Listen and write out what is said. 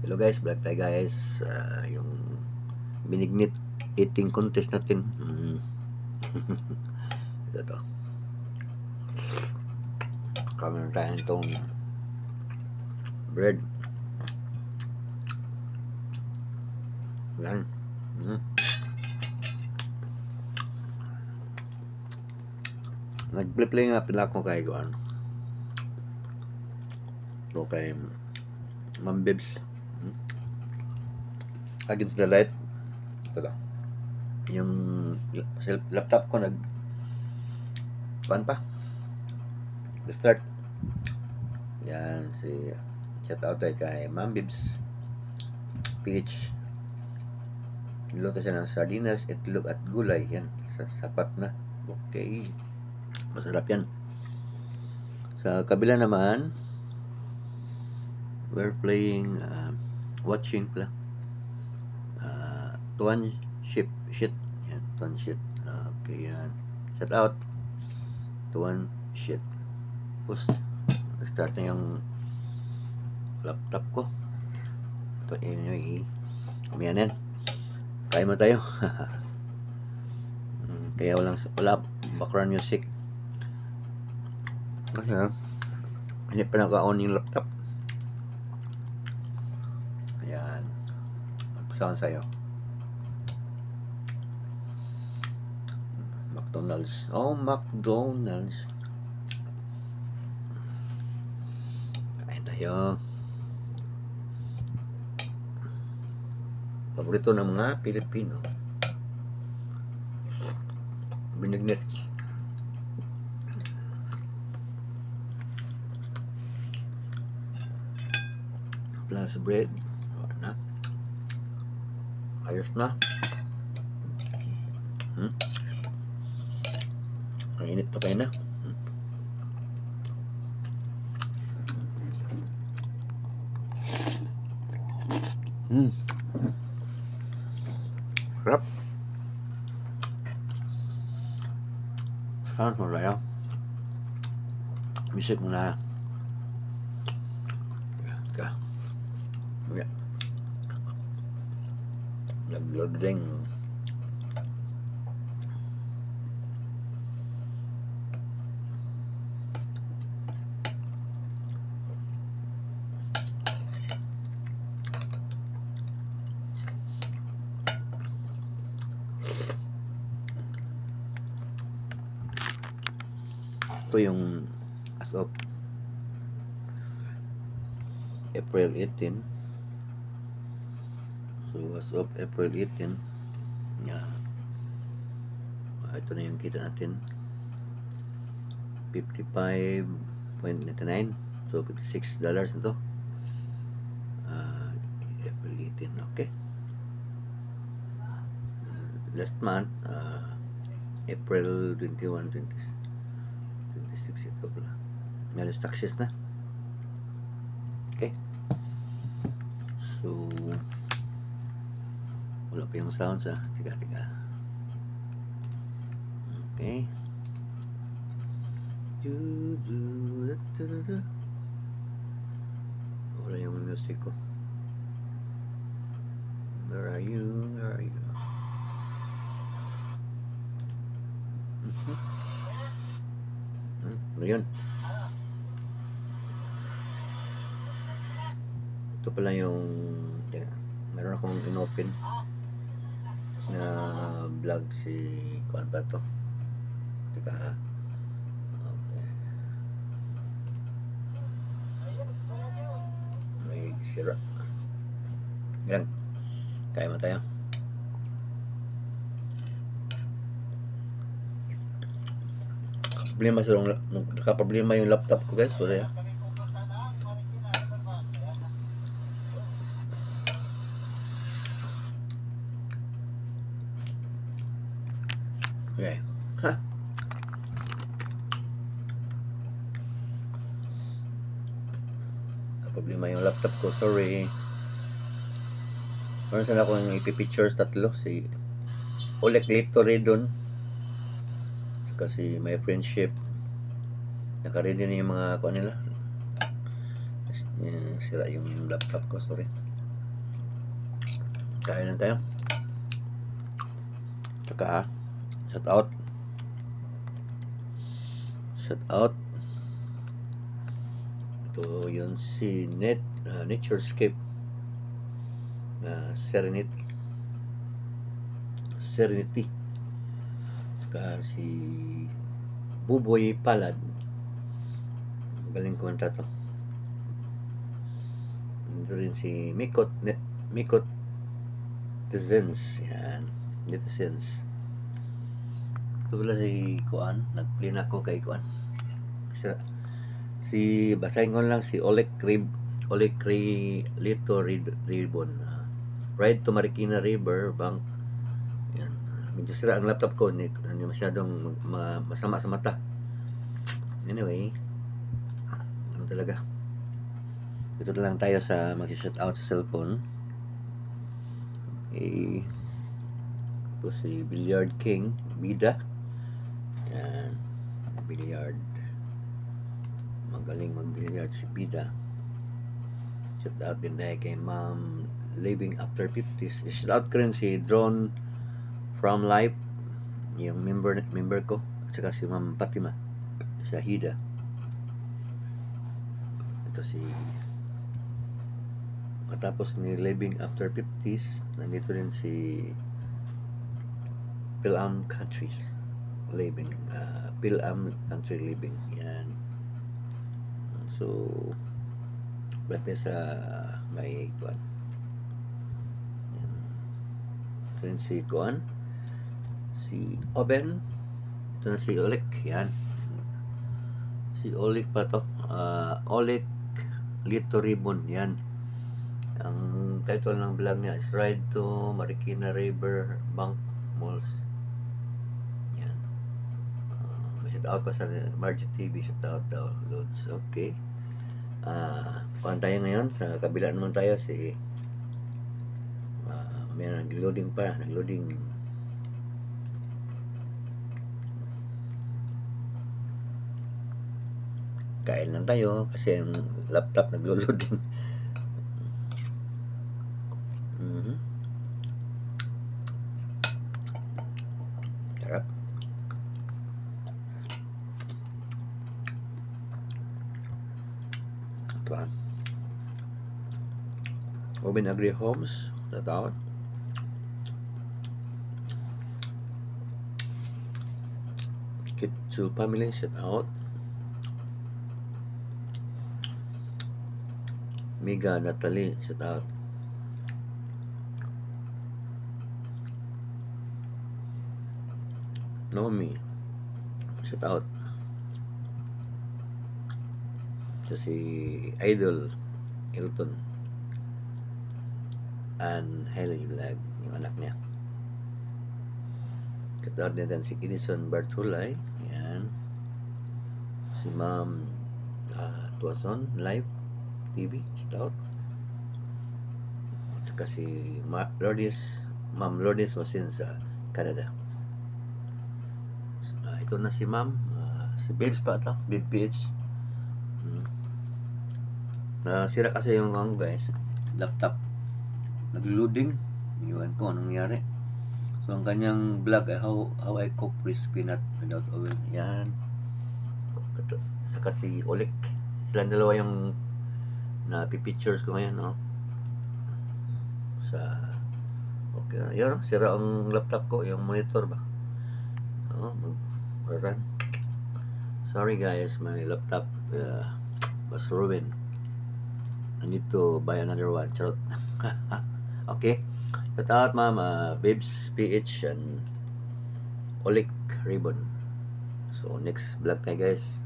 Hello guys, balik tayo guys. Yung binignit eating contest natin. Ito to. Kamera tayo itong bread. Yan. Nag-play nga pala ako kay Kuan. So kay Ma'am Bibs. Against the light. Ito lang. Yung laptop ko Kuan pa. The start. Yan si shout out tayo kay Ma'am Bibs PH. Niluto siya ng sardinas, itlog at gulay. Yan, sapat na. Okay. Masarap yan. Sa kabila naman, we're playing watching pala. Tuan shit. Yan, Tuan shit. Okay, yan. Shout out. Tuan shit. Tapos, start na yung laptop ko. Ito, umiyanin. Kaya mo tayo. Kaya wala background music. Kasi hindi pa naka-on yung laptop. Ayan. Magpasawan sa'yo. McDonald's. Oh, McDonald's. Kain tayo. Paborito ng mga Pilipino. Binignit. Plus bread. Na. Ayos na. Ang init to kayo na. Sarap. Sarap mo tayo. Bisik mo na. Ka. Ayan. Nag-loading. Ito yung as of April 18. So as of April 18, ito na yung kita natin, $55.99. So $56 na to. April 18. Okay. Last month, April 21, 26 ito pala. Meron taxes na. Okay. So wala pa yung sounds tiga. Okay. Wala yung music ko. Where are you? Ano yun? Ito pala yung meron akong inopen na vlog si Kuan ba to? Okay. May sira. Yan. Kaya mo tayo. Nakaproblema yung laptop ko guys. Sorry Okay. Nakaproblema yung laptop ko. Sorry. Meron sana akong ipipictures tatlo. Si Oleg Litoridon. Kasi may friendship. Naka-ready na yung mga kuha nila. Sira yung laptop ko, sorry. Kain lang tayo. Tsaka shout out ito yun si Naturescape Serenity tsaka si Buboy Palad, magaling kumanta to. Ito rin si Mikot Netizens, yan, Netizens. Ito pala si Kuan, nag-play na ako kay Kuan. Si basahin ko lang si Oleg Lito Ribbon. Ride to Marikina River Bank. Yan. Medyo sira ang laptop ko, hindi masyadong masama sa mata. Anyway, ano talaga. Dito na lang tayo sa mag-shout out sa cellphone. Ito si Billiard King Bida. Yan, billiard, magaling mag-billiard si Bida. Shout out din tayo kay Ma'am Living After 50s. Shout out ko rin si Drone From Life, yung member ko, at saka si Ma'am Fatima Shahida. Ito si matapos ni Living After 50s, nandito rin si Pilam Countries Living, Pilam Country Living. Yan. So, balik sa may Kuan. Ito rin si Kuan, si Oben. Ito na si Oleg. Yan. Si Oleg pa to. Oleg Lito Ribbon. Yan. Ang title ng vlog niya is Ride to Marikina River Bank Malls. Yan. Shout out pa sa Margie TV. Shout out daw, Loads. Okay. Kuhan tayo ngayon. Sa kabila naman tayo si may nag-loading pa. Nag-loading. Kain lang tayo kasi ang laptop naglo-loading. Sarap. Ito ah. Oben Agri Homes, tatawad. Kitsu Family, shout out. Miga Natalie, shout out. Nomi, shout out. So si Idol Hilton and Haley Vlog, yung anak niya. Shout out din si Edison Bartulay. Yan. Si Ma'am Tuason Live TV, shout out. At saka si Ma'am Lourdes Wasin sa Canada. Ito na si Ma'am, si Babes pa ito, Babe PH. Sira kasi yung guys, laptop nag-loading, yun ko anong nangyari. So ang kanyang vlog ay how I cook crispy nut without oil. Yan. Saka si Oleg, silang dalawa yung na-pictures ko ngayon, no? Sa okay, yun, sira ang laptop ko, yung monitor ba. Run. Sorry guys, my laptop was ruined. I need to buy another one. Charot. Okay. Shout out Ma'am Babes PH and Oleg Ribbon. So next vlog tayo guys.